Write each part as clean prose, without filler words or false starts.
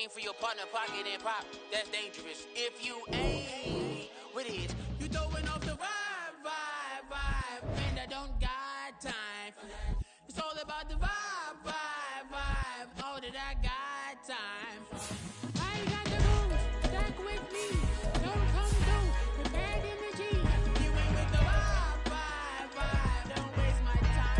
aim for your partner, pocket and pop. That's dangerous. If you aim, what is? You throwing off the vibe. And I don't got time for that. It's all about the vibe. All that I got time for. I got the rules. Stuck with me. Don't come through with bad energy. You ain't with the vibe. Don't waste my time.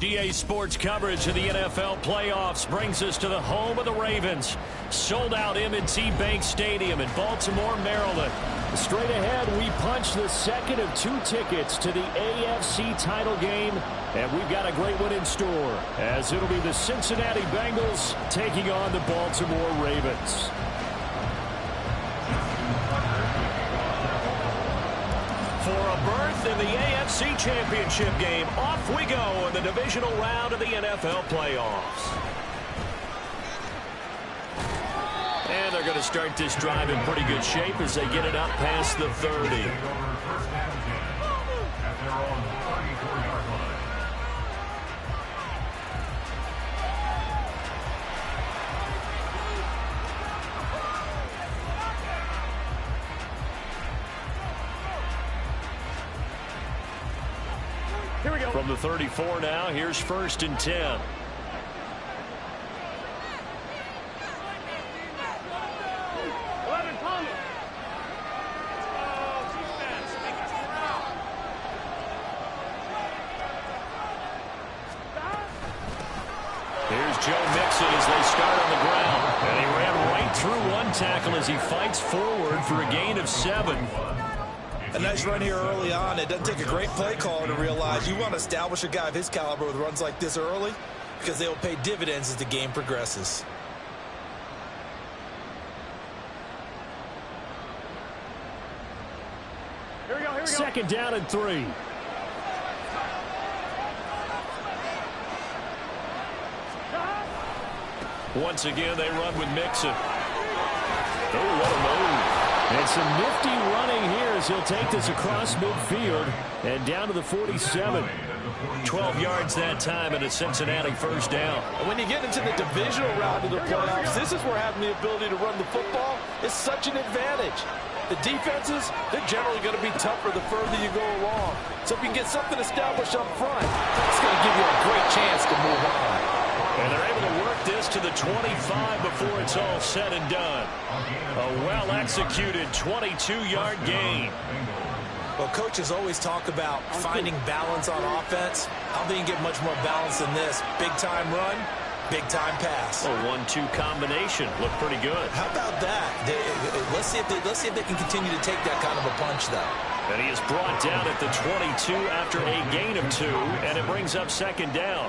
DA Sports coverage of the NFL playoffs brings us to the home of the Ravens. Sold out M&T Bank Stadium in Baltimore, Maryland. Straight ahead, we punch the second of 2 tickets to the AFC title game. And we've got a great one in store, as it'll be the Cincinnati Bengals taking on the Baltimore Ravens. For a berth in the AFC Championship game, off we go in the divisional round of the NFL playoffs. And they're going to start this drive in pretty good shape as they get it up past the 30. Here we go. From the 34 now, here's 1st and 10. Here's Joe Mixon as they start on the ground. And he ran right through one tackle as he fights forward for a gain of 7. A nice run here early on. It doesn't take a great play caller to realize you want to establish a guy of his caliber with runs like this early, because they will pay dividends as the game progresses. Here we go. 2nd down and 3. Once again, they run with Mixon. Oh, what a move. And some nifty running here as he'll take this across midfield and down to the 47. 12 yards that time and a Cincinnati 1st down. And when you get into the divisional round of the playoffs, this is where having the ability to run the football is such an advantage. The defenses, they're generally going to be tougher the further you go along. So if you can get something established up front, it's going to give you a great chance to move on. And they're able to work this to the 25 before it's all said and done. A well-executed 22-yard gain. Well, coaches always talk about finding balance on offense. I don't think you get much more balance than this. Big-time run, big-time pass. A 1-2 combination. Looked pretty good. How about that? Let's see if they can continue to take that kind of a punch, though. And he is brought down at the 22 after a gain of 2, and it brings up 2nd down.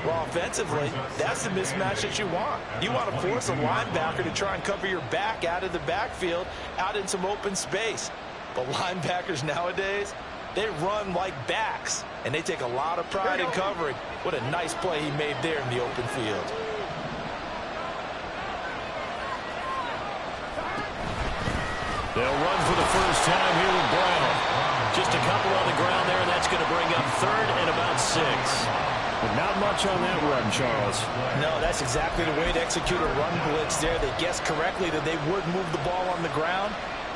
Well, offensively, that's the mismatch that you want. You want to force a linebacker to try and cover your back out of the backfield, out in some open space. But linebackers nowadays, they run like backs, and they take a lot of pride in covering. What a nice play he made there in the open field. They'll run for the first time here with Brown. Just a couple on the ground there, and that's going to bring up 3rd and about 6. But not much on that run, Charles. No, that's exactly the way to execute a run blitz there. They guessed correctly that they would move the ball on the ground,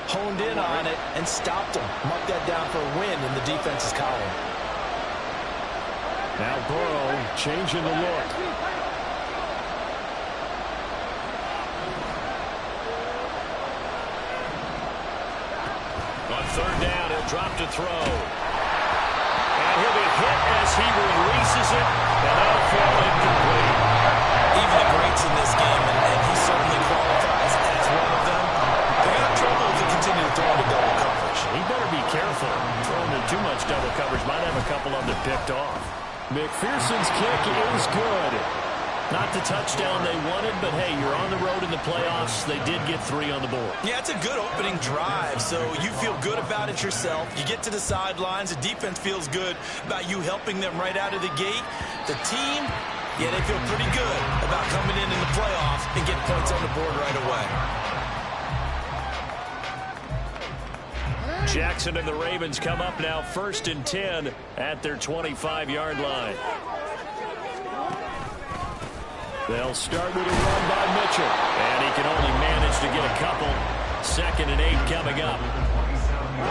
honed in on it, and stopped them. Marked that down for a win in the defense's column. Now Burrow changing the look. On 3rd down, he'll drop to throw. And he'll be hit as he releases it, and that'll fall incomplete. Even the greats in this game, and he certainly qualifies as one of them, they're going to have trouble if they continue to throw into double coverage. He better be careful. Throwing into too much double coverage might have a couple of them picked off. McPherson's kick is good. Not the touchdown they wanted, but hey, you're on the road in the playoffs. They did get 3 on the board. Yeah, it's a good opening drive, so you feel good about it yourself. You get to the sidelines. The defense feels good about you helping them right out of the gate. The team, yeah, they feel pretty good about coming in the playoffs and getting points on the board right away. Jackson and the Ravens come up now 1st and 10 at their 25-yard line. They'll start with a run by Mitchell, and he can only manage to get a couple. 2nd and 8 coming up.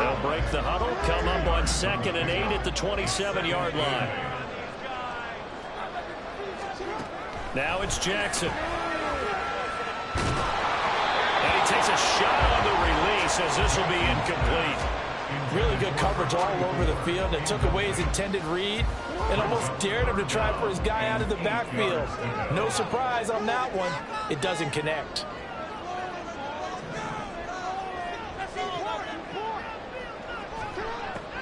They'll break the huddle, come up on 2nd and 8 at the 27-yard line. Now it's Jackson. And he takes a shot on the release as this will be incomplete. Really good coverage all over the field. It took away his intended read and almost dared him to try for his guy out of the backfield. No surprise on that one. It doesn't connect.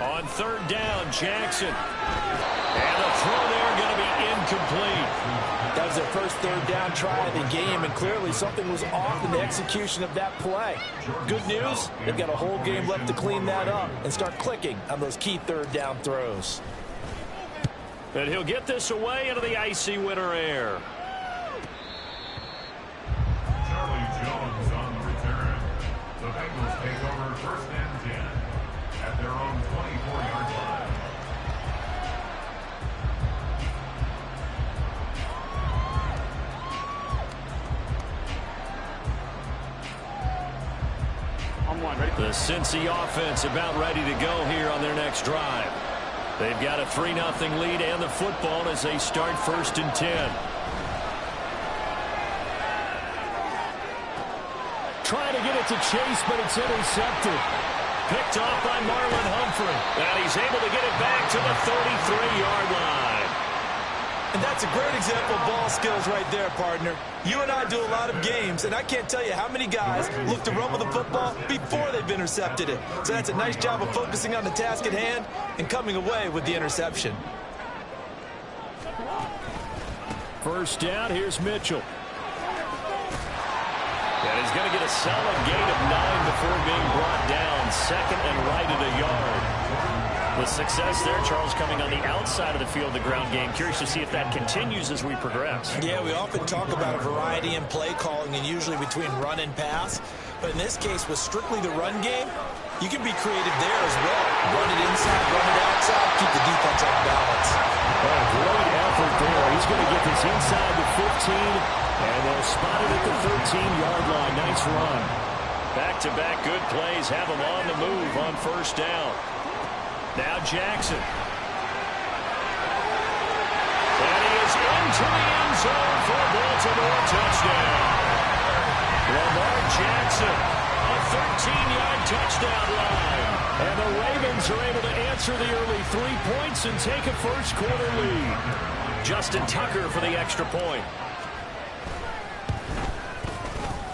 On 3rd down, Jackson. And the throw there going to be incomplete. That was their first 3rd down try of the game, and clearly something was off in the execution of that play. Good news, they've got a whole game left to clean that up and start clicking on those key 3rd down throws. And he'll get this away into the icy winter air. Charlie Jones on the return. The Bengals take over 1st and 10 at their own 24-yard line. The Cincy offense about ready to go here on their next drive. They've got a 3-0 lead and the football as they start 1st and 10. Trying to get it to Chase, but it's intercepted. Picked off by Marlon Humphrey. And he's able to get it back to the 33-yard line. And that's a great example of ball skills right there, partner. You and I do a lot of games, and I can't tell you how many guys look to run with the football before they've intercepted it. So that's a nice job of focusing on the task at hand and coming away with the interception. 1st down, here's Mitchell. And he's going to get a solid gain of 9 before being brought down. 2nd and right at a yard. With success there, Charles, coming on the outside of the field, the ground game. Curious to see if that continues as we progress. Yeah, we often talk about a variety in play calling and usually between run and pass. But in this case, with strictly the run game, you can be creative there as well. Run it inside, run it outside, keep the defense on balance. A great effort there. He's going to get this inside the 15, and they'll spot it at the 13-yard line. Nice run. Back-to-back good plays have him on the move on 1st down. Now Jackson. And he is into the end zone for a Baltimore touchdown. Lamar Jackson, a 13-yard touchdown line. And the Ravens are able to answer the early 3 points and take a 1st quarter lead. Justin Tucker for the extra point.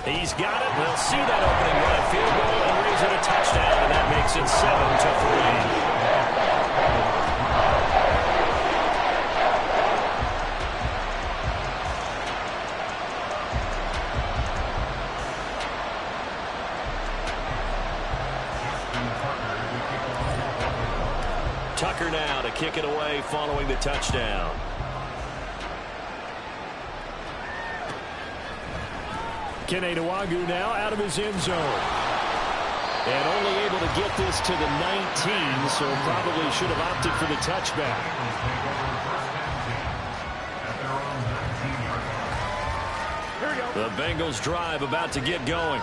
He's got it. We'll see that opening run. Field goal and raise it a touchdown, and that makes it 7-3. Tucker now to kick it away following the touchdown. Kene Nwangwu now out of his end zone. And only able to get this to the 19, so probably should have opted for the touchback. The Bengals drive about to get going.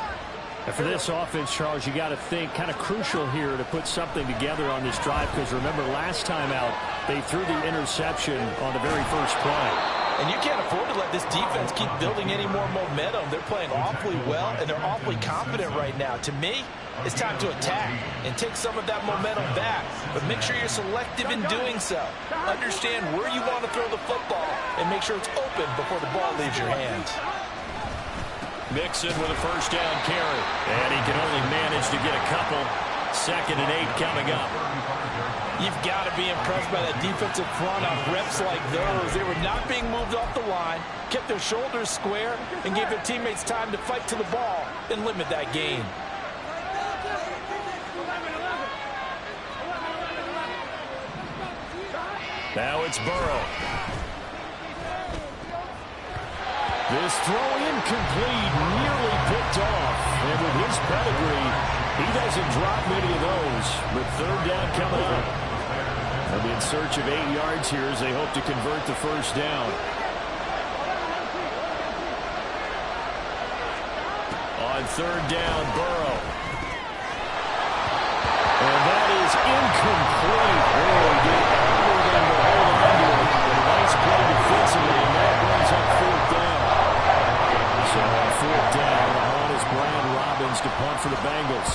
And for this offense, Charles, you got to think kind of crucial here to put something together on this drive, because remember last time out they threw the interception on the very first play. And you can't afford to let this defense keep building any more momentum. They're playing awfully well, and they're awfully confident right now. To me, it's time to attack and take some of that momentum back. But make sure you're selective in doing so. Understand where you want to throw the football and make sure it's open before the ball leaves your hands. Mixon with a 1st down carry. And he can only manage to get a couple. 2nd and 8 coming up. You've got to be impressed by that defensive front on reps like those. They were not being moved off the line, kept their shoulders square, and gave their teammates time to fight to the ball and limit that gain. Now it's Burrow. This throw incomplete, nearly picked off. And with his pedigree, he doesn't drop many of those. But 3rd down coming up. They'll be in search of 8 yards here as they hope to convert the 1st down. On 3rd down, Burrow. And that is incomplete. Oh, he did everything to hold on to it. A nice play defensively, and that brings up 4th down. So on 4th down, on is Brian Robbins to punt for the Bengals.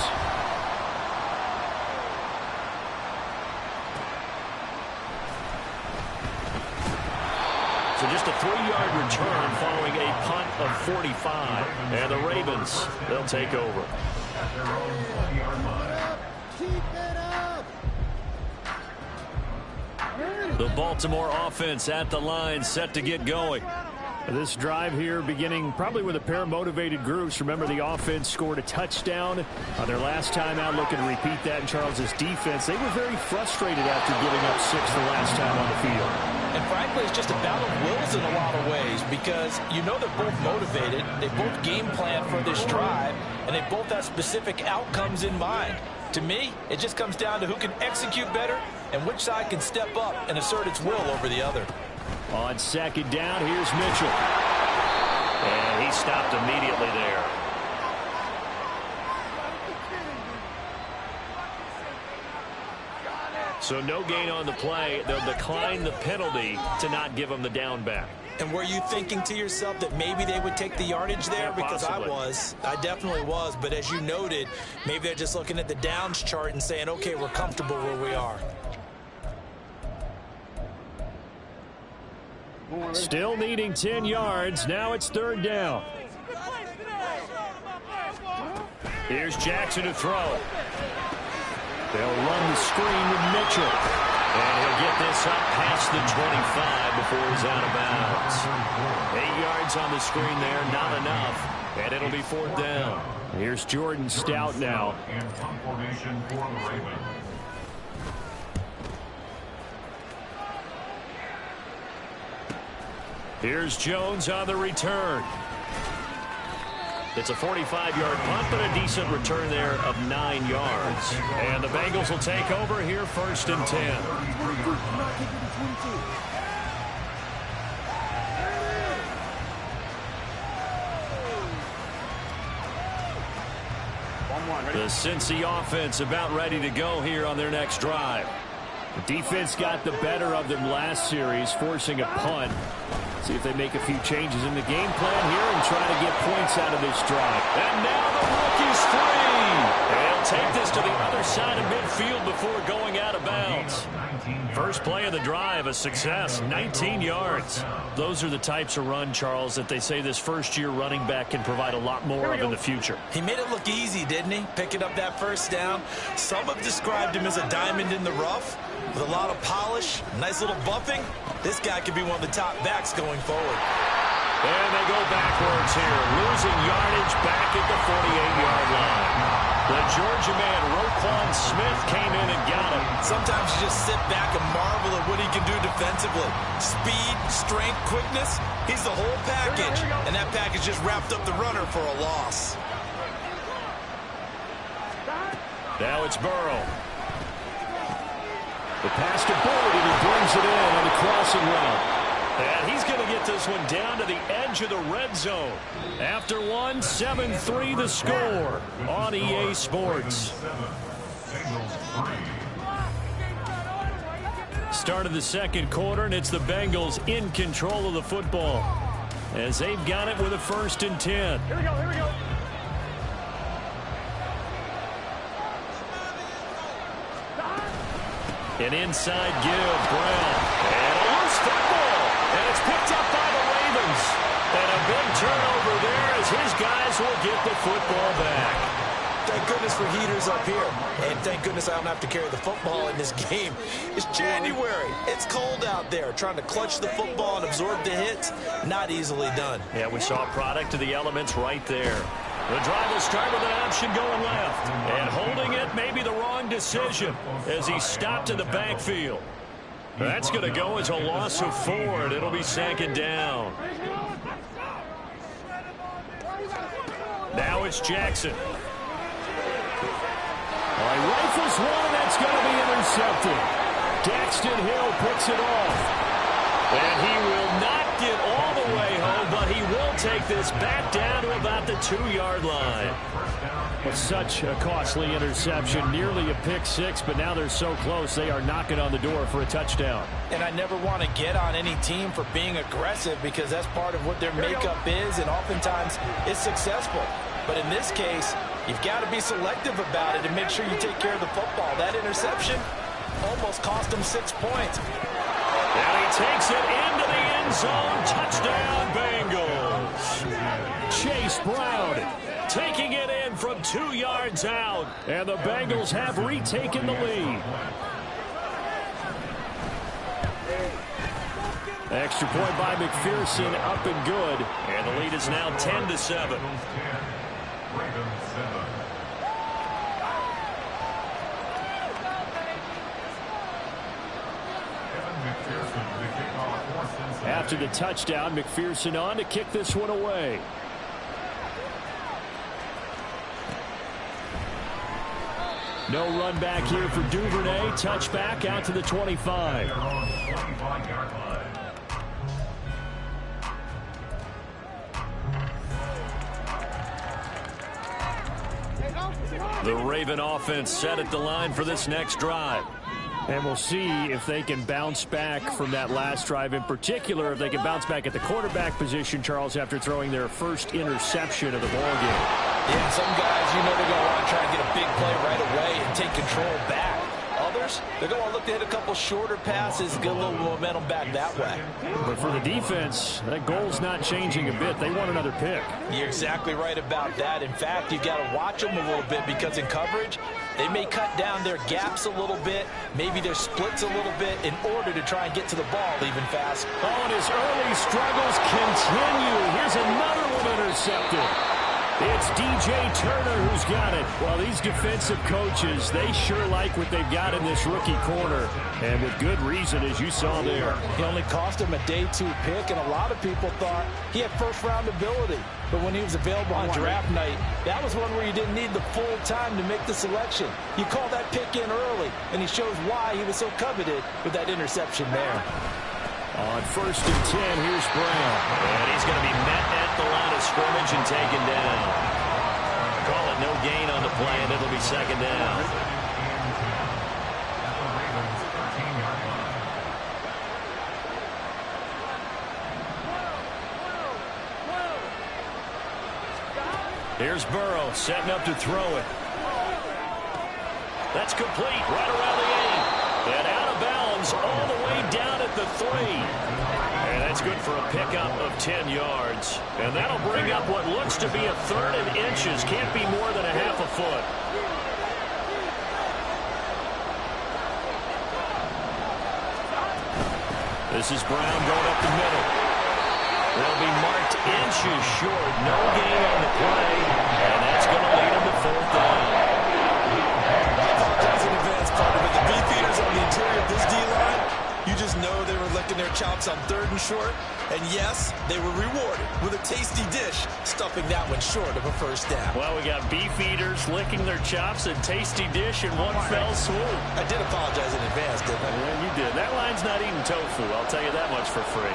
So just a 3-yard return following a punt of 45. And the Ravens, they'll take over. At their own 20-yard line. Keep it up. The Baltimore offense at the line, set to get going. This drive here beginning probably with a pair of motivated groups. Remember, the offense scored a touchdown on their last time out, looking to repeat that in Charles' defense. They were very frustrated after giving up 6 the last time on the field. And frankly, it's just a battle of wills in a lot of ways because you know they're both motivated, they both game plan for this drive, and they both have specific outcomes in mind. To me, it just comes down to who can execute better and which side can step up and assert its will over the other. On 2nd down, here's Mitchell. And he stopped immediately there. So no gain on the play. They'll decline the penalty to not give him the down back. And were you thinking to yourself that maybe they would take the yardage there? Yeah, because possibly. I definitely was. But as you noted, maybe they're just looking at the downs chart and saying, okay, we're comfortable where we are. Still needing 10 yards. Now it's 3rd down. Here's Jackson to throw. They'll run the screen with Mitchell. And he'll get this up past the 25 before he's out of bounds. 8 yards on the screen there, not enough. And it'll be 4th down. Here's Jordan Stout now. And punt formation for the Ravens. Here's Jones on the return. It's a 45-yard punt, but a decent return there of 9 yards. And the Bengals will take over here, 1st and 10. The Cincy offense about ready to go here on their next drive. The defense got the better of them last series, forcing a punt. See if they make a few changes in the game plan here and try to get points out of this drive. And now the rookie's free. They'll take this to the other side of midfield before going out of bounds. First play of the drive, a success, 19 yards. Those are the types of run, Charles, that they say this first-year running back can provide a lot more of in the future. He made it look easy, didn't he? Picking up that 1st down. Some have described him as a diamond in the rough with a lot of polish, nice little buffing. This guy could be one of the top backs going forward. And they go backwards here, losing yardage back at the 48-yard line. The Georgia man, Roquan Smith, came in and got him. Sometimes you just sit back and marvel at what he can do defensively. Speed, strength, quickness, he's the whole package. And that package just wrapped up the runner for a loss. Now it's Burrow. The pass to Boyd, and he brings it in on the crossing route. And he's going to get this one down to the edge of the red zone. After one, 7-3 the score on EA Sports. Start of the 2nd quarter, and it's the Bengals in control of the football as they've got it with a 1st and 10. Here we go. An inside give, Brown. And a loose football. And it's picked up by the Ravens. And a big turnover there as his guys will get the football back. thank goodness for heaters up here. And thank goodness I don't have to carry the football in this game. It's January. It's cold out there. Trying to clutch the football and absorb the hits, not easily done. Yeah, we saw a product of the elements right there. The drive will start with an option going left. And holding it may be the wrong decision as he stopped in the backfield. That's going to go as a loss of 4, and it'll be 2nd down. Now it's Jackson. Well, he rifles one, and that's going to be intercepted. Daxton Hill picks it off. And he will not get all the way home, but he will take this back down to about the 2-yard line. But such a costly interception, nearly a pick 6, but now they're so close they are knocking on the door for a touchdown. And I never want to get on any team for being aggressive because that's part of what their makeup is, and oftentimes it's successful. But in this case, you've got to be selective about it and make sure you take care of the football. That interception almost cost him 6 points. And he takes it into the end zone. Touchdown, Bengals. Chase Brown taking it in from 2 yards out. And the Bengals have retaken the lead. Extra point by McPherson, up and good. And the lead is now 10-7. After the touchdown, McPherson on to kick this one away. No run back here for Duvernay. Touchback out to the 25. The Raven offense set at the line for this next drive. And we'll see if they can bounce back from that last drive, in particular, if they can bounce back at the quarterback position, Charles, after throwing their first interception of the ballgame. Yeah, some guys, you know, they're going to want to try and get a big play right away and take control back. Others, they're going to look to hit a couple shorter passes, get a little momentum back that way. But for the defense, that goal's not changing a bit. They want another pick. You're exactly right about that. In fact, you've got to watch them a little bit because in coverage, they may cut down their gaps a little bit, maybe their splits a little bit in order to try and get to the ball even fast. Oh, and his early struggles continue. Here's another one intercepted. It's DJ Turner who's got it. Well, these defensive coaches, they sure like what they've got in this rookie corner. And with good reason, as you saw there. He only cost him a day 2 pick, and a lot of people thought he had first-round ability. But when he was available on draft night, that was one where you didn't need the full time to make the selection. You call that pick in early, and he shows why he was so coveted with that interception there. On 1st and 10, here's Brown. And he's going to be met at the line of scrimmage and taken down. Call it no gain on the play, and it'll be 2nd down. Here's Burrow setting up to throw it. That's complete right around the 8. And out of bounds all the way down at the 3. And that's good for a pickup of 10 yards. And that'll bring up what looks to be a 3rd and inches. Can't be more than a half a foot. This is Brown going up the middle. They'll be marked inches short. No gain on the play. And that's going to lead them to 4th down. That's an advanced part of it. The beefeaters on the interior of this D-line, you just know they were licking their chops on 3rd and short. And yes, they were rewarded with a tasty dish, stuffing that one short of a 1st down. Well, we got beefeaters licking their chops and tasty dish in one fell swoop. I did apologize in advance, didn't I? Yeah, you did. That line's not eating tofu. I'll tell you that much for free.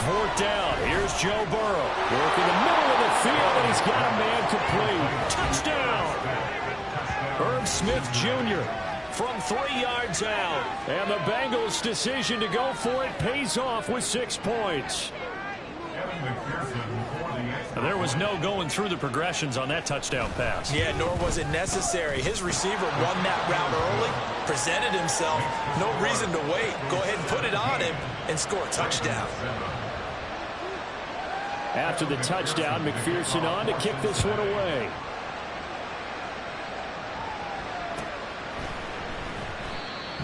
Fourth down. Here's Joe Burrow. Working the middle of the field, and he's got a man complete. Touchdown! Herb Smith Jr. from 3 yards out. And the Bengals' decision to go for it pays off with 6 points. Kevin McPherson for the extra There was no going through the progressions on that touchdown pass. Yeah, nor was it necessary. His receiver won that route early, presented himself. No reason to wait. Go ahead and put it on him and score a touchdown. After the touchdown, McPherson on to kick this one away.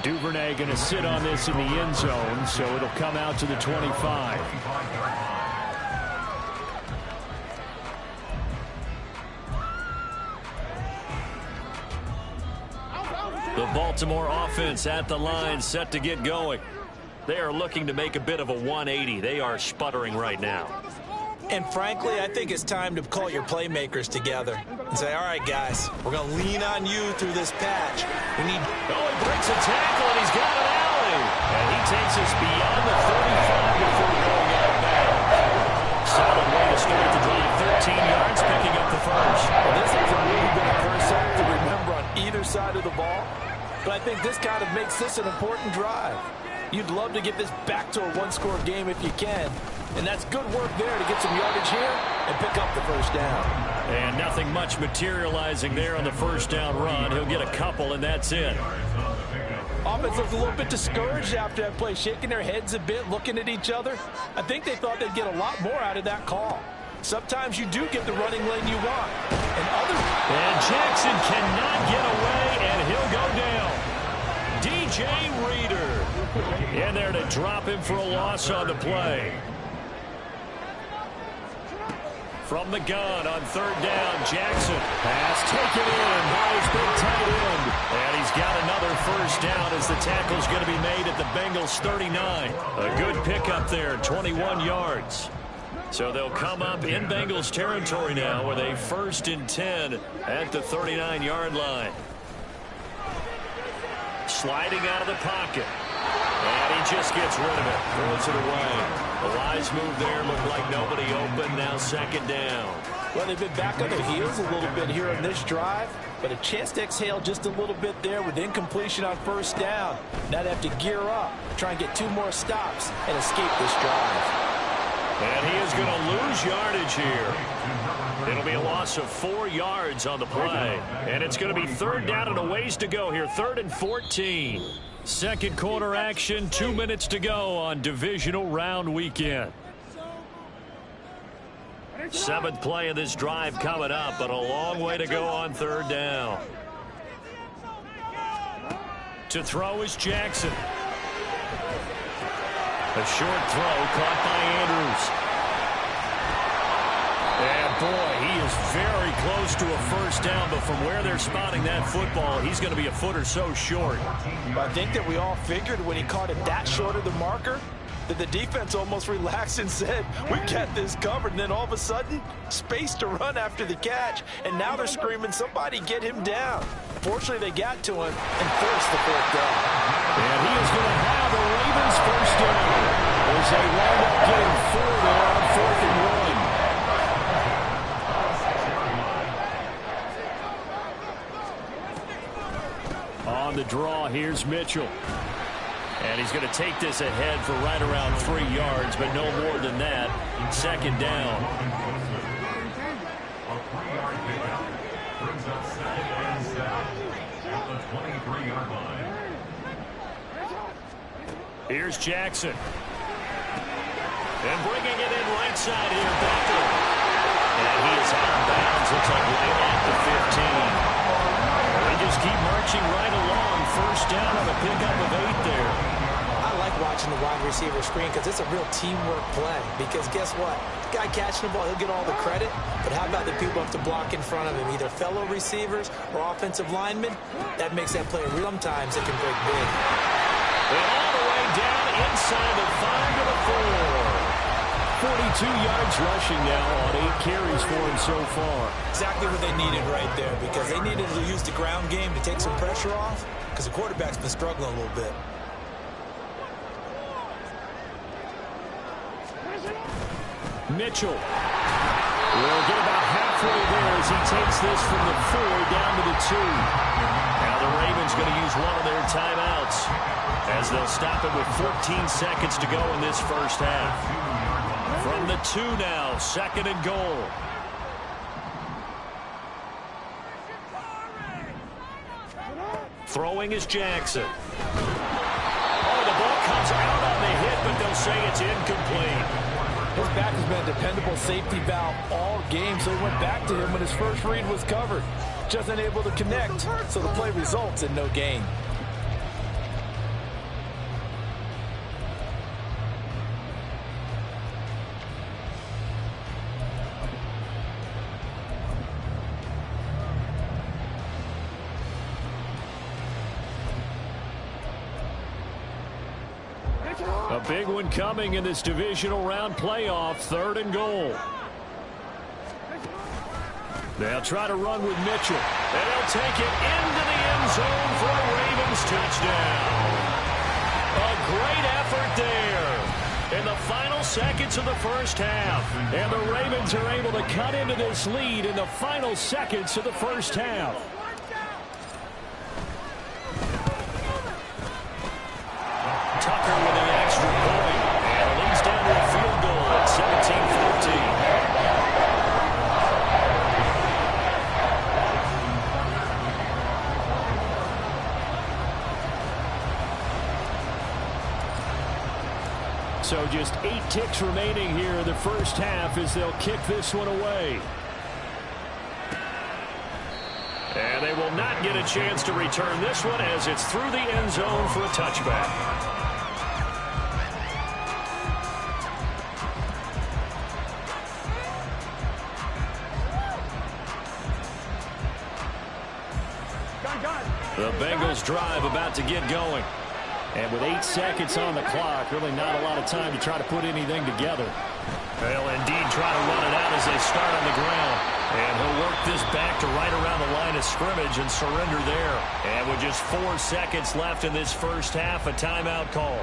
Duvernay going to sit on this in the end zone, so it'll come out to the 25. The Baltimore offense at the line, set to get going. They are looking to make a bit of a 180. They are sputtering right now. And frankly, I think it's time to call your playmakers together and say, all right, guys, we're going to lean on you through this patch. We need... Oh, he breaks a tackle, and he's got an alley. And he takes us beyond the 35 before going out of bounds. Solid way to start the drive. 13 yards, picking up the first. Well, this has really been a first half to remember on either side of the ball. But I think this kind of makes this an important drive. You'd love to get this back to a one-score game if you can. And that's good work there to get some yardage here and pick up the first down. And nothing much materializing there on the first down run. He'll get a couple, and that's it. Offense looked a little bit discouraged after that play, shaking their heads a bit, looking at each other. I think they thought they'd get a lot more out of that call. Sometimes you do get the running lane you want. And Jackson cannot get away, and he'll go down. DJ Reader in there to drop him for a loss on the play. From the gun on third down, Jackson. Pass taken in by his big tight end. And he's got another first down as the tackle's going to be made at the Bengals 39. A good pickup there, 21 yards. So they'll come up in Bengals territory now with a 1st and 10 at the 39-yard line. Sliding out of the pocket. And he just gets rid of it. Throws it away. A wise move there. Looked like nobody open. Now second down. Well, they've been back on their heels a little bit here on this drive. But a chance to exhale just a little bit there with incompletion on first down. Now they have to gear up, try and get 2 more stops, and escape this drive. And he is going to lose yardage here. It'll be a loss of 4 yards on the play. And it's going to be third down and a ways to go here. 3rd and 14. Second quarter action, 2 minutes to go on divisional round weekend. 7th play of this drive coming up, but a long way to go on third down. To throw is Jackson. A short throw caught by Andrews. And boy, he is very close to a first down, but from where they're spotting that football, he's going to be a foot or so short. I think that we all figured when he caught it that short of the marker that the defense almost relaxed and said, we got this covered. And then all of a sudden, space to run after the catch. And now they're screaming, somebody get him down. Fortunately, they got to him and forced the 4th down. And he is going to have the Ravens first down as they wind up getting 4 there on 4th and 1. On the draw, here's Mitchell. And he's going to take this ahead for right around 3 yards, but no more than that. Second down. A 3-yard pickup brings up 2nd and 7 at the 23-yard line. Here's Jackson. And bringing it in right side here, Becker. And he is out of bounds. Looks like right at the 15. They just keep marching right along. First down on a pickup of 8 there. I like watching the wide receiver screen because it's a real teamwork play. Because guess what? The guy catching the ball, he'll get all the credit. But how about the people who have to block in front of him? Either fellow receivers or offensive linemen. That makes that play real. Sometimes it can break big. And all the way down inside the 5 to the 4. 42 yards rushing now on 8 carries for him so far. Exactly what they needed right there, because they needed to use the ground game to take some pressure off, because the quarterback's been struggling a little bit. Mitchell will get about halfway there as he takes this from the 4 down to the 2. Now the Ravens going to use one of their timeouts as they'll stop it with 14 seconds to go in this first half. From the 2 now, 2nd and goal. Throwing is Jackson. Oh, the ball comes out on the hit, but they'll say it's incomplete. His back has been a dependable safety valve all game, so he went back to him when his first read was covered. Just unable to connect, so the play results in no gain. A big one coming in this divisional round playoff, 3rd and goal. They'll try to run with Mitchell. And they'll take it into the end zone for a Ravens touchdown. A great effort there in the final seconds of the first half. And the Ravens are able to cut into this lead in the final seconds of the first half. Tucker with the extra point, and it leads down to a field goal at 17-14. So just 8 ticks remaining here in the first half as they'll kick this one away. And they will not get a chance to return this one as it's through the end zone for a touchback. The Bengals drive about to get going. And with 8 seconds on the clock, really not a lot of time to try to put anything together. They'll indeed try to run it out as they start on the ground. And he'll work this back to right around the line of scrimmage and surrender there. And with just 4 seconds left in this first half, a timeout call.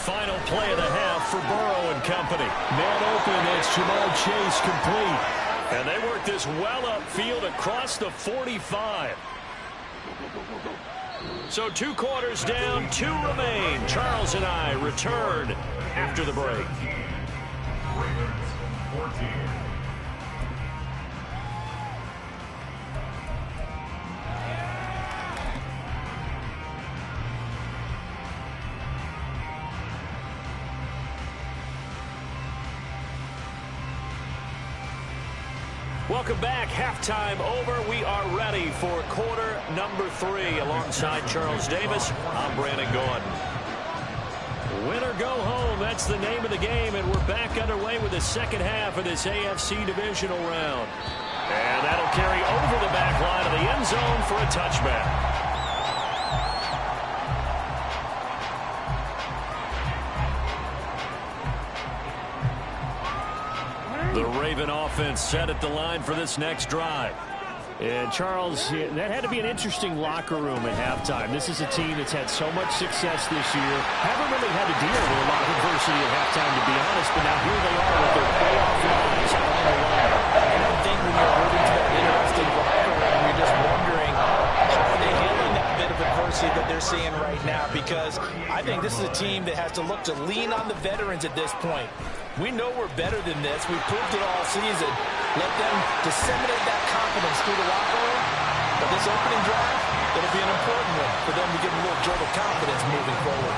Final play of the half for Burrow and company. Man open, it's Jamar Chase complete. And they work this well upfield across the 45. So 2 quarters down, 2 remain. Charles and I return after the break. Ravens 14. Welcome back. Halftime over. We are ready for quarter number 3. Alongside Charles Davis, I'm Brandon Gordon. Win or go home, that's the name of the game, and we're back underway with the second half of this AFC divisional round. And that'll carry over the back line of the end zone for a touchback. The Raven offense set at the line for this next drive. And Charles, that had to be an interesting locker room at halftime. This is a team that's had so much success this year. Haven't really had to deal with a lot of adversity at halftime, to be honest. But now here they are with their playoff lives on the line. And I think when you're moving to that interesting locker room, you're just wondering how are they handling that bit of adversity that they're seeing right now. Because I think this is a team that has to look to lean on the veterans at this point. We know we're better than this. We've proved it all season. Let them disseminate that confidence through the locker room. But this opening drive, it'll be an important one for them to get a little jolt of confidence moving forward.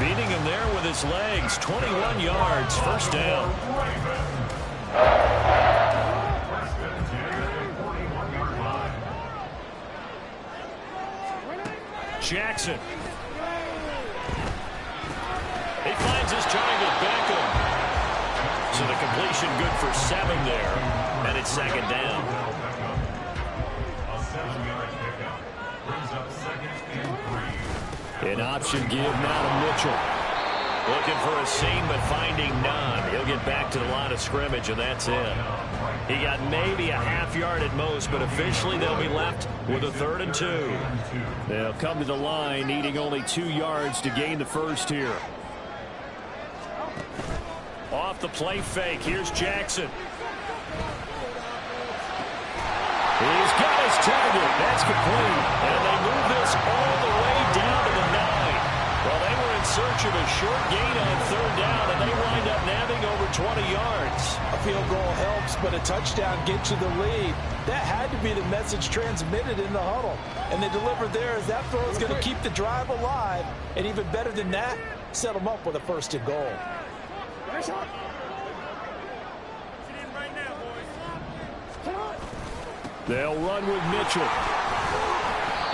Beating him there with his legs, 21 yards, first down. Jackson. He finds his target, Beckham. So the completion good for 7 there, and it's second down. A 7-yard pickup brings up 2nd and 3. An option give now to Mitchell. Looking for a seam, but finding none. He'll get back to the line of of scrimmage, and that's it. He got maybe a half yard at most, but officially they'll be left with a 3rd and 2. They'll come to the line needing only 2 yards to gain the first here. Off the play fake, here's Jackson. He's got his target. That's complete. And they move this all the way down to the 9. Well, they were in search of a short gain on 3rd down, and they wind up nabbing over 20 yards. A field goal helps, but a touchdown gets you the lead. That had to be the message transmitted in the huddle. And they delivered there as that throw is going to keep the drive alive. And even better than that, set them up with a 1st and goal. They'll run with Mitchell.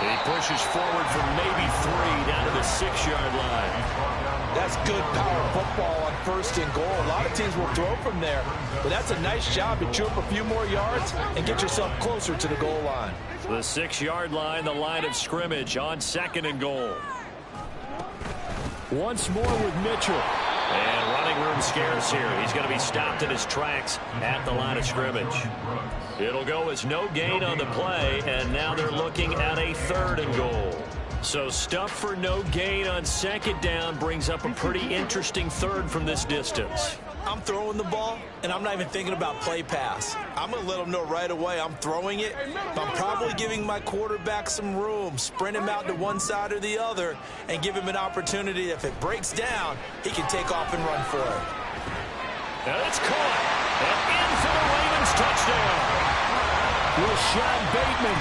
He pushes forward for maybe 3 down to the 6-yard line. That's good power football on 1st and goal. A lot of teams will throw from there, but that's a nice job to chew up a few more yards and get yourself closer to the goal line. The 6-yard line, the line of scrimmage on 2nd and goal. Once more with Mitchell. And running room scarce here. He's going to be stopped in his tracks at the line of scrimmage. It'll go as no gain on the play, and now they're looking at a 3rd and goal. So stuff for no gain on 2nd down brings up a pretty interesting 3rd from this distance. I'm throwing the ball, and I'm not even thinking about play pass. I'm going to let them know right away I'm throwing it, but I'm probably giving my quarterback some room, sprint him out to one side or the other, and give him an opportunity. If it breaks down, he can take off and run for it. And it's caught. And in for the Ravens touchdown. Rashad Bateman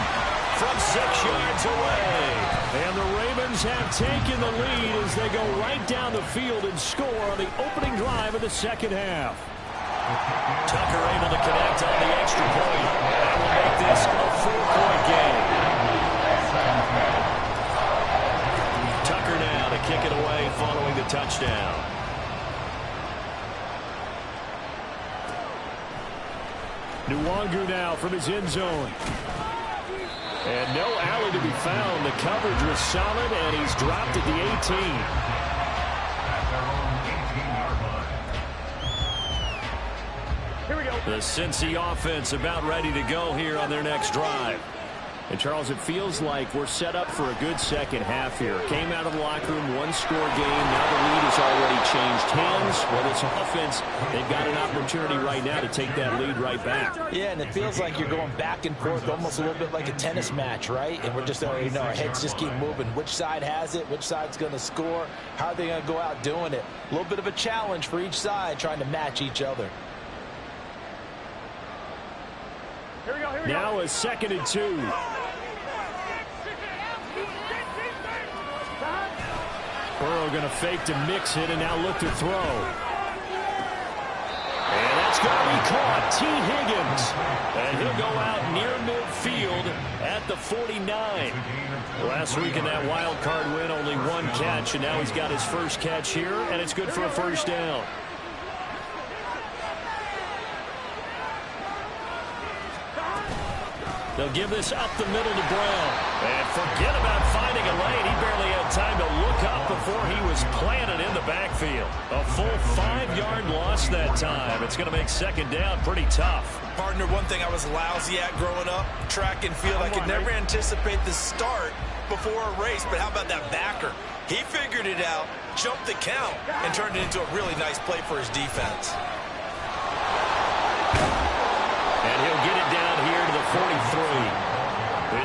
from 6 yards away. And the Ravens have taken the lead as they go right down the field and score on the opening drive of the 2nd half. Tucker able to connect on the extra point. That will make this a 4-point game. Tucker now to kick it away following the touchdown. Nwangu now from his end zone. And no alley to be found. The coverage was solid, and he's dropped at the 18. Here we go. The Cincy offense about ready to go here on their next drive. And, Charles, it feels like we're set up for a good 2nd half here. Came out of the locker room, 1-score game. Now the lead has already changed hands. Well, this offense, they've got an opportunity right now to take that lead right back. Yeah, and it feels like you're going back and forth, almost a little bit like a tennis match, right? And we're just, our heads just keep moving. Which side has it? Which side's going to score? How are they going to go out doing it? A little bit of a challenge for each side, trying to match each other. Here we go. Now a 2nd and 2. Burrow going to fake to mix it and now look to throw. And that's going to be caught. T. Higgins. And he'll go out near midfield at the 49. Last week in that wild card win, only 1 catch, and now he's got his first catch here, and it's good for a 1st down. They'll give this up the middle to Brown. And forget about finding a lane. He barely had time to look up before he was planted in the backfield. A full 5-yard loss that time. It's going to make 2nd down pretty tough. Partner, one thing I was lousy at growing up, track and field. I could never anticipate the start before a race, but how about that backer? He figured it out, jumped the count, and turned it into a really nice play for his defense. And he'll get it down here to the 43.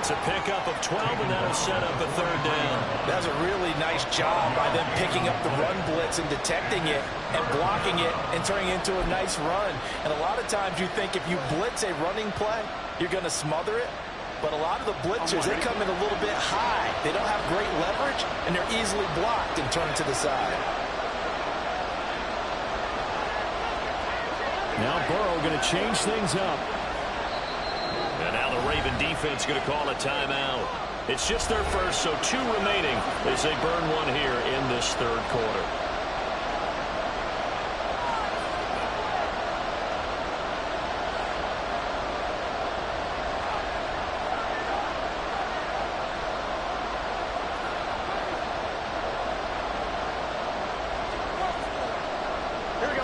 It's a pickup of 12, and that'll set up a 3rd down. That was a really nice job by them picking up the run blitz and detecting it and blocking it and turning it into a nice run. And a lot of times you think if you blitz a running play, you're going to smother it. But a lot of the blitzers, they come in a little bit high. They don't have great leverage, and they're easily blocked and turned to the side. Now Burrow going to change things up. And now the Raven defense going to call a timeout. It's just their first, so 2 remaining as they burn 1 here in this 3rd quarter.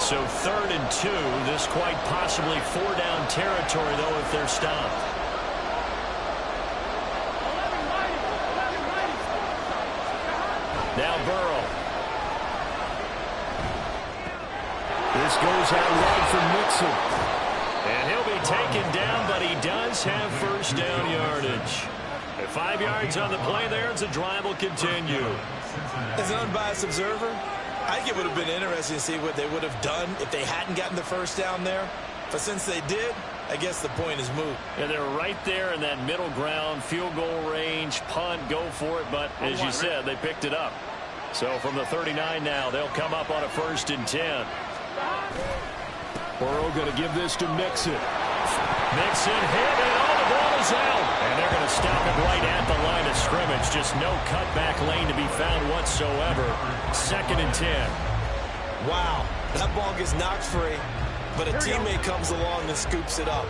So 3rd and 2. This quite possibly 4-down territory, though, if they're stopped. Now Burrow. This goes out right for Mixon. And he'll be taken down, but he does have first down yardage. At 5 yards on the play there, the drive will continue. As an unbiased observer, I think it would have been interesting to see what they would have done if they hadn't gotten the first down there. But since they did, I guess the point is moot. And they're right there in that middle ground, field goal range, punt, go for it. But as you said, they picked it up. So from the 39 now, they'll come up on a 1st and 10. Burrow going to give this to Mixon. Mixon hit, and all the ball is out. And they're going to stop it right at the line of scrimmage. Just no cutback lane to be found whatsoever. 2nd and 10. Wow, that ball gets knocked free, but a teammate comes along and scoops it up.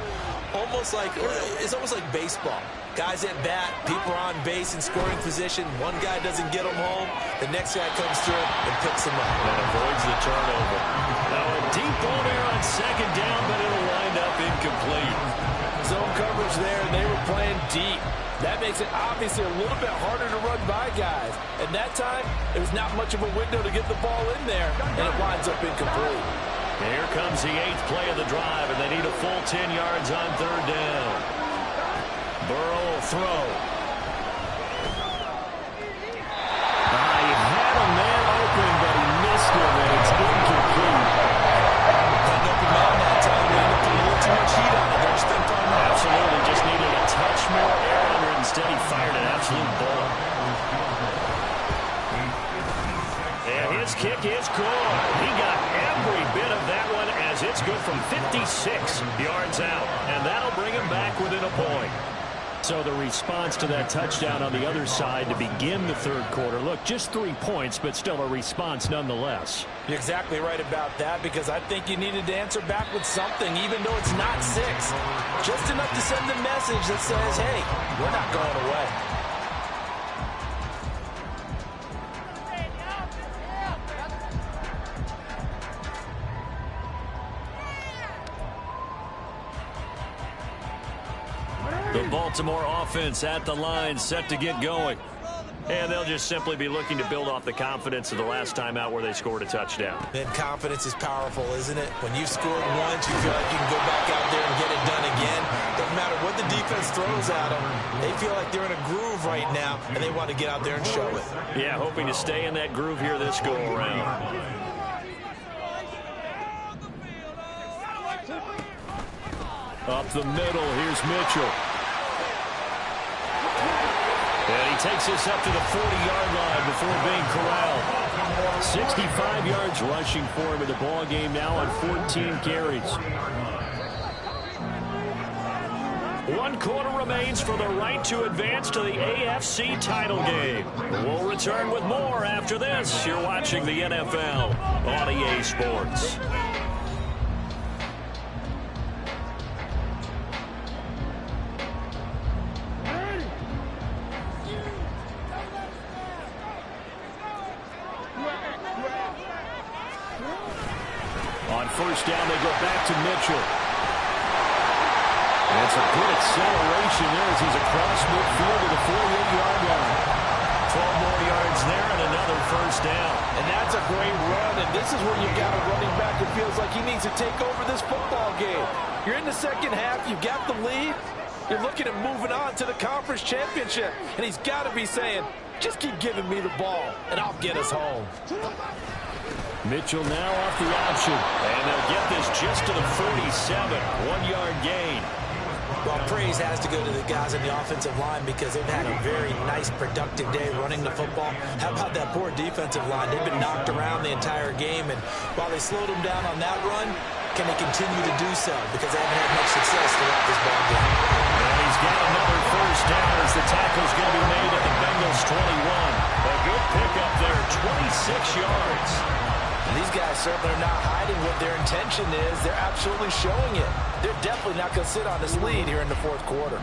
It's almost like baseball. Guys at bat, people are on base in scoring position. One guy doesn't get them home. The next guy comes through and picks them up. And avoids the turnover. Now a deep ball there on 2nd down, but it'll wind up incomplete. Zone coverage there, and they were playing deep. That makes it obviously a little bit harder to run by guys. And that time, it was not much of a window to get the ball in there, and it winds up incomplete. Here comes the 8th play of the drive, and they need a full 10 yards on 3rd down. Burrow will throw. He had a man open, but he missed him, and it's incomplete. Had an open man that time. They ended up putting a little too much heat on it. They're spent on that. Absolutely, just needed a touch more air under it. Instead, he fired an absolute bullet. And his kick is good. He got every bit of that one as it's good from 56 yards out. And that'll bring him back within a point. So the response to that touchdown on the other side to begin the 3rd quarter. Look, just 3 points, but still a response nonetheless. You're exactly right about that, because I think you needed to answer back with something, even though it's not 6. Just enough to send a message that says, hey, we're not going away. The Baltimore offense at the line, set to get going. And they'll just simply be looking to build off the confidence of the last time out where they scored a touchdown. And confidence is powerful, isn't it? When you've scored once, you feel like you can go back out there and get it done again. Doesn't matter what the defense throws at them. They feel like they're in a groove right now, and they want to get out there and show it. Yeah, hoping to stay in that groove here this go-around. Up the middle, here's Mitchell. And he takes this up to the 40-yard line before being corralled. 65 yards rushing for him in the ball game now on 14 carries. 1 quarter remains for the right to advance to the AFC title game. We'll return with more after this. You're watching the NFL on EA Sports. On 1st down, they go back to Mitchell. And it's a good acceleration there as he's across midfield to the 48-yard line. 12 more yards there and another 1st down. And that's a great run, and this is where you've got a running back who feels like he needs to take over this football game. You're in the 2nd half, you've got the lead, you're looking at moving on to the conference championship, and he's got to be saying, just keep giving me the ball, and I'll get us home. Mitchell now off the option. And they'll get this just to the 47, 1-yard gain. Well, praise has to go to the guys on the offensive line because they've had a very nice, productive day running the football. How about that poor defensive line? They've been knocked around the entire game, and while they slowed them down on that run, can they continue to do so? Because they haven't had much success throughout this ball game. And he's got another 1st down as the tackle's going to be made at the Bengals 21. A good pickup there, 26 yards. And these guys certainly are not hiding what their intention is. They're absolutely showing it. They're definitely not going to sit on this lead here in the 4th quarter.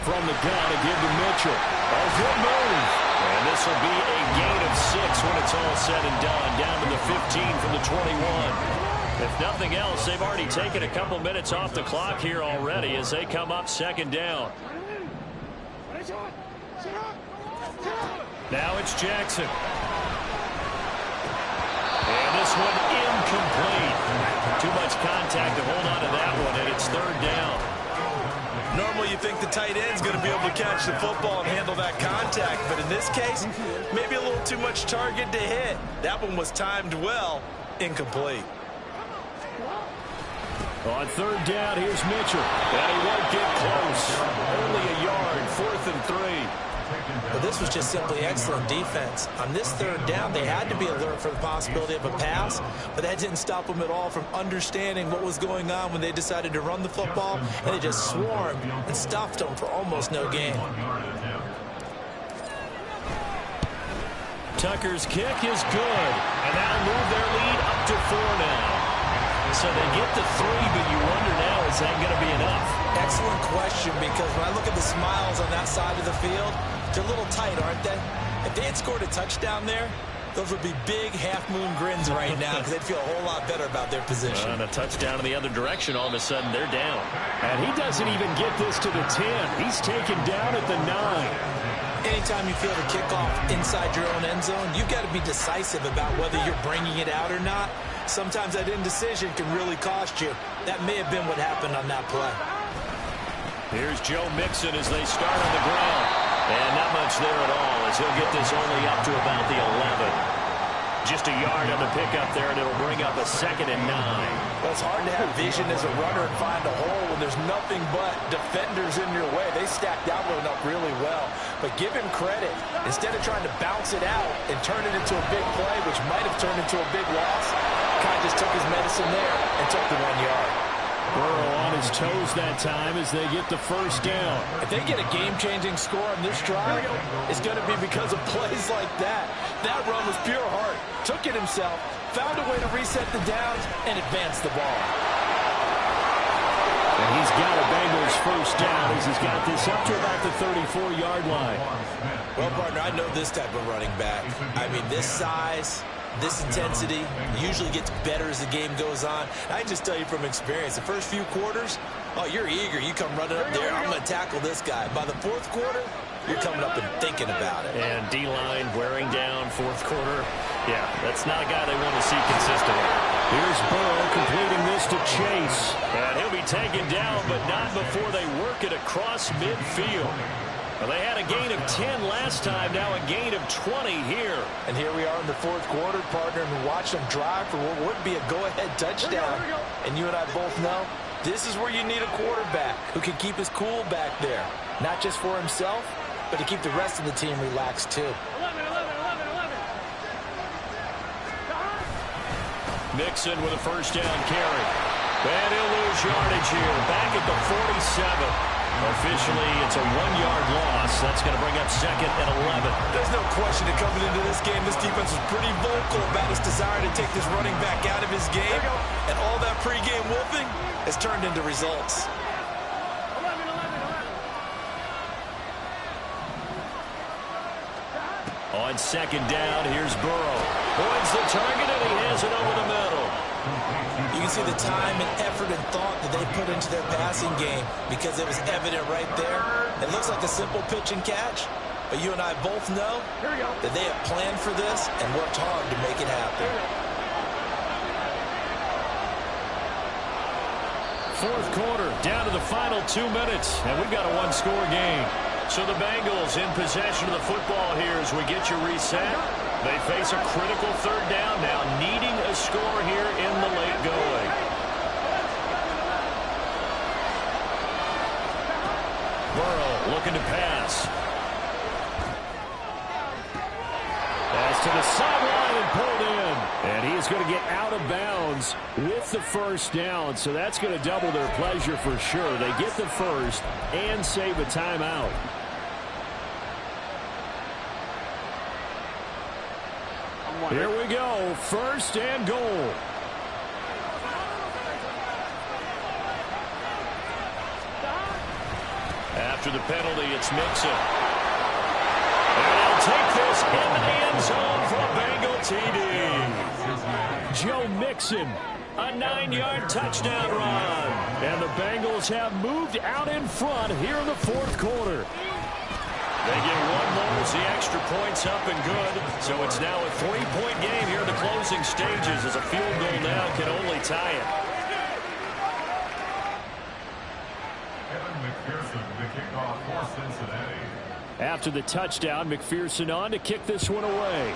From the gun to give to Mitchell. A good move. And this this will be a gain of 6 when it's all said and done. Down to the 15 from the 21. If nothing else, they've already taken a couple minutes off the clock here already as they come up second down. Now it's Jackson. And this one incomplete. Too much contact to hold on to that one, and it's third down. Normally you think the tight end's going to be able to catch the football and handle that contact, but in this case, maybe a little too much target to hit. That one was timed well, incomplete. On third down, here's Mitchell. And he won't get close. Only a yard, 4th and 3. Well, this was just simply excellent defense. On this third down, they had to be alert for the possibility of a pass, but that didn't stop them at all from understanding what was going on when they decided to run the football, and they just swarmed and stuffed them for almost no gain. Tucker's kick is good, and that'll move their lead up to 4 now. So they get the 3, but you wonder now, is that going to be enough? Excellent question, because when I look at the smiles on that side of the field, they're a little tight, aren't they? If they had scored a touchdown there, those would be big half-moon grins right now because they'd feel a whole lot better about their position. And a touchdown in the other direction, all of a sudden they're down. And he doesn't even get this to the 10. He's taken down at the 9. Anytime you feel the kickoff inside your own end zone, you've got to be decisive about whether you're bringing it out or not. Sometimes that indecision can really cost you. That may have been what happened on that play. Here's Joe Mixon as they start on the ground. And not much there at all as he'll get this only up to about the 11. Just a yard on the pickup there, and it'll bring up a 2nd and 9. Well, it's hard to have vision as a runner and find a hole when there's nothing but defenders in your way. They stacked that one up really well. But give him credit. Instead of trying to bounce it out and turn it into a big play, which might have turned into a big loss, Kai just took his medicine there and took the 1 yard. Burrow on his toes that time as they get the first down. If they get a game-changing score on this drive, it's going to be because of plays like that. That run was pure heart. Took it himself, found a way to reset the downs, and advance the ball. And he's got a Bengals first down as he's got this up to about the 34-yard line. Well, partner, I know this type of running back. I mean, this size, this intensity usually gets better as the game goes on. I can just tell you from experience, the first few quarters, oh, you're eager. You come running up there, I'm going to tackle this guy. By the 4th quarter, you're coming up and thinking about it. And D-line wearing down 4th quarter. Yeah, that's not a guy they want to see consistently. Here's Burrow completing this to Chase. And he'll be taken down, but not before they work it across midfield. Well, they had a gain of 10 last time, now a gain of 20 here. And here we are in the 4th quarter, partner, and we watched them drive for what would be a go-ahead touchdown. And you and I both know this is where you need a quarterback who can keep his cool back there. Not just for himself, but to keep the rest of the team relaxed too. Mixon with a first down carry. And he'll lose yardage here, back at the 47. Officially, it's a 1-yard loss. That's going to bring up 2nd and 11. There's no question that coming into this game, this defense was pretty vocal about its desire to take this running back out of his game. And all that pregame wolfing has turned into results. On 2nd down, here's Burrow. Points the target, and he has it over the middle. You can see the time and effort and thought that they put into their passing game because it was evident right there. It looks like a simple pitch and catch, but you and I both know that they have planned for this and worked hard to make it happen. 4th quarter, down to the final 2 minutes, and we've got a 1-score game. So the Bengals in possession of the football here as we get you reset. They face a critical 3rd down now, needing a score here in the late going. Burrow looking to pass. Pass to the sideline and pulled in. And he is going to get out of bounds with the first down. So that's going to double their pleasure for sure. They get the first and save a timeout. Here we go, 1st and goal. After the penalty, it's Mixon. And he'll take this into the end zone for a Bengal TD. Joe Mixon, a 9-yard touchdown run. And the Bengals have moved out in front here in the fourth quarter. They get one more as the extra point's up and good. So it's now a 3-point game here in the closing stages as a field goal now can only tie it. After the touchdown, McPherson on to kick this one away.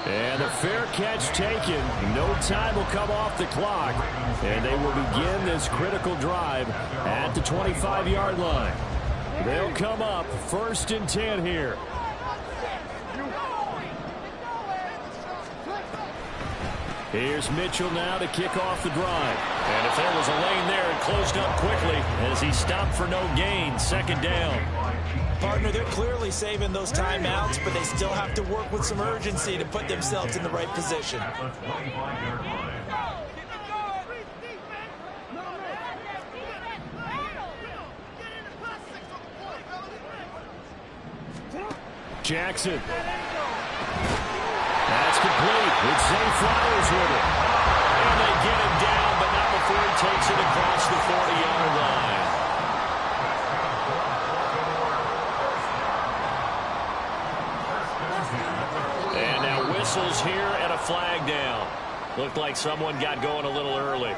And a fair catch taken. No time will come off the clock. And they will begin this critical drive at the 25-yard line. They'll come up 1st and 10 here. Here's Mitchell now to kick off the drive. And if there was a lane there, it closed up quickly as he stopped for no gain. 2nd down. Partner, they're clearly saving those timeouts, but they still have to work with some urgency to put themselves in the right position. Jackson. That's complete. It's Zay Flowers with it. And they get him down, but not before he takes it across the 40-yard line. And now whistles here and a flag down. Looked like someone got going a little early.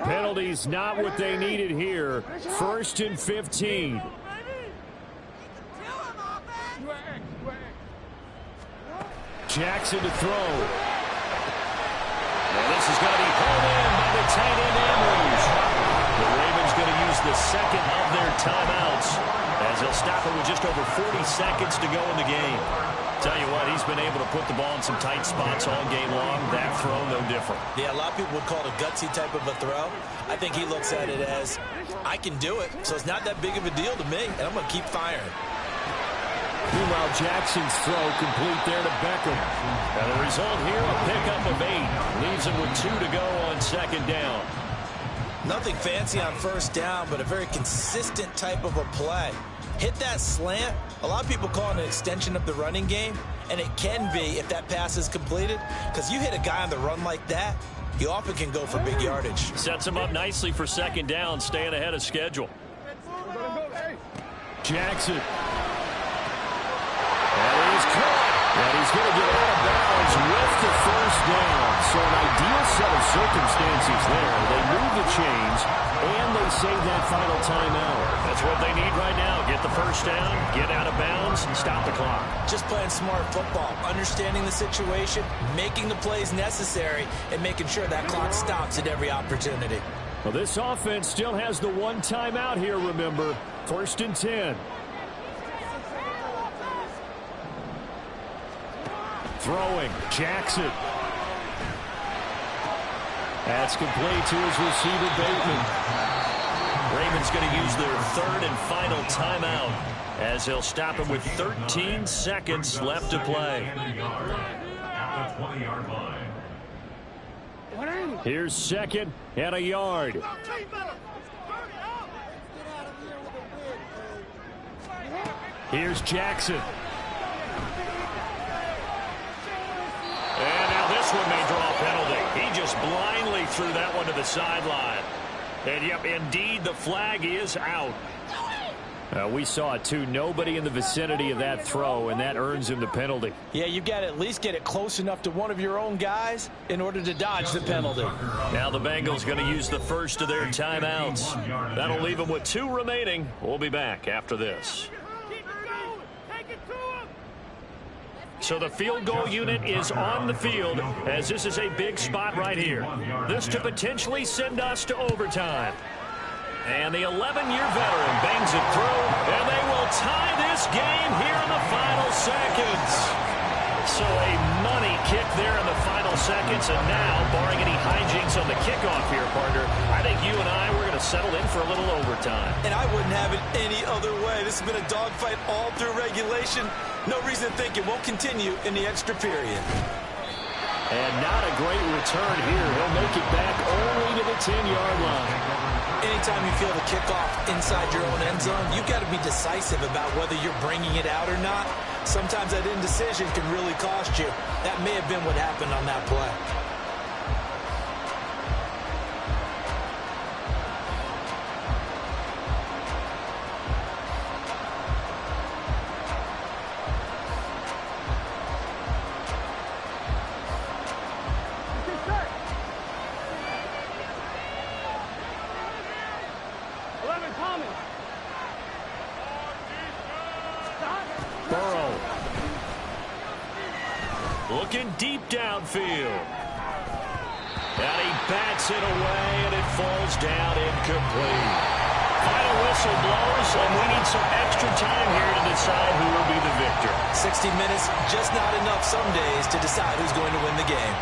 Penalties not what they needed here. 1st and 15. Jackson to throw. And this is going to be pulled in by the tight end Andrews. The Ravens going to use the 2nd of their timeouts as they'll stop it with just over 40 seconds to go in the game. Tell you what, he's been able to put the ball in some tight spots all game long. That throw, no different. Yeah, a lot of people would call it a gutsy type of a throw. I think he looks at it as, I can do it, so it's not that big of a deal to me, and I'm going to keep firing. Meanwhile, Jackson's throw complete there to Beckham. And the result here, a pickup of 8. Leaves him with 2 to go on 2nd down. Nothing fancy on 1st down, but a very consistent type of a play. Hit that slant. A lot of people call it an extension of the running game, and it can be if that pass is completed, because you hit a guy on the run like that, he often can go for big yardage. Sets him up nicely for 2nd down, staying ahead of schedule. Jackson. And he's caught. And he's going to get out of bounds with the 1st down. So an ideal set of circumstances there. They move the chains, and they save that final timeout. That's what they need right now. Get the 1st down, get out of bounds, and stop the clock. Just playing smart football, understanding the situation, making the plays necessary, and making sure that clock stops at every opportunity. Well, this offense still has the 1 timeout here, remember. 1st and 10. Throwing, Jackson. That's complete to his receiver, Bateman. Ravens going to use their 3rd and final timeout as they'll stop him with 13 seconds left to play. At the 20-yard line. Here's 2nd and a yard. Here's Jackson. And now this one may draw a penalty. He just blindly threw that one to the sideline. And, yep, indeed, the flag is out. We saw it, too. Nobody in the vicinity of that throw, and that earns him the penalty. Yeah, you've got to at least get it close enough to one of your own guys in order to dodge the penalty. Now the Bengals going to use the 1st of their timeouts. That'll leave them with 2 remaining. We'll be back after this. So the field goal unit is on the field as this is a big spot right here. This to potentially send us to overtime. And the 11-year veteran bangs it through, and they will tie this game here in the final seconds. So a money kick there in the final seconds, and now, barring any hijinks on the kickoff here, partner, I think you and I, we're going to settle in for a little overtime. And I wouldn't have it any other way. This has been a dogfight all through regulation. No reason to think it won't continue in the extra period. And not a great return here. He'll make it back only to the 10-yard line. Anytime you feel the kickoff inside your own end zone, you've got to be decisive about whether you're bringing it out or not. Sometimes that indecision can really cost you. That may have been what happened on that play. Burrow. Looking deep downfield. And he bats it away, and it falls down incomplete. Final whistle blows, and we need some extra time here to decide who will be the victor. 60 minutes, just not enough some days to decide who's going to win the game.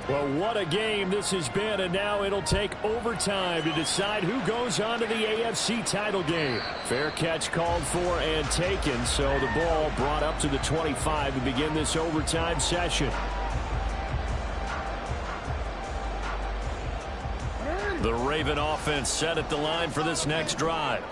Well, what a game this has been, and now it'll take overtime to decide who goes on to the AFC title game. Fair catch called for and taken, so the ball brought up to the 25 to begin this overtime session. The Raven offense set at the line for this next drive.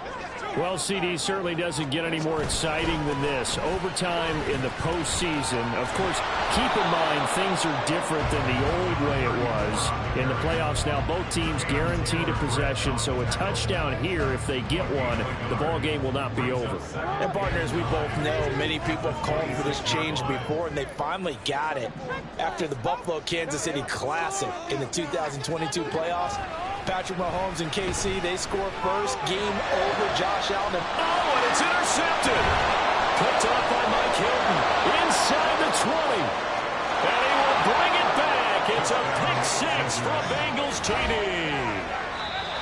Well, CD certainly doesn't get any more exciting than this. Overtime in the postseason. Of course, keep in mind things are different than the old way it was. In the playoffs now, both teams guaranteed a possession, so a touchdown here, if they get one, the ball game will not be over. And partners, we both know many people have called for this change before, and they finally got it. After the Buffalo-Kansas City Classic in the 2022 playoffs, Patrick Mahomes and KC, they score first. Game over. Josh Allen. And it's intercepted. Picked up by Mike Hilton. Inside the 20. And he will bring it back. It's a pick six for a Bengals TD.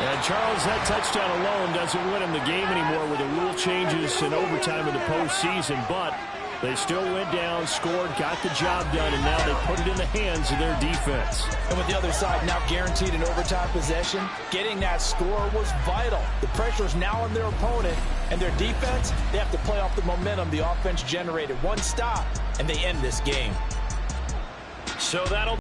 And Charles, that touchdown alone doesn't win him the game anymore with the rule changes in overtime of the postseason, but they still went down, scored, got the job done, and now they put it in the hands of their defense. And with the other side now guaranteed an overtime possession, getting that score was vital. The pressure is now on their opponent, and their defense, they have to play off the momentum the offense generated. One stop, and they end this game. So that'll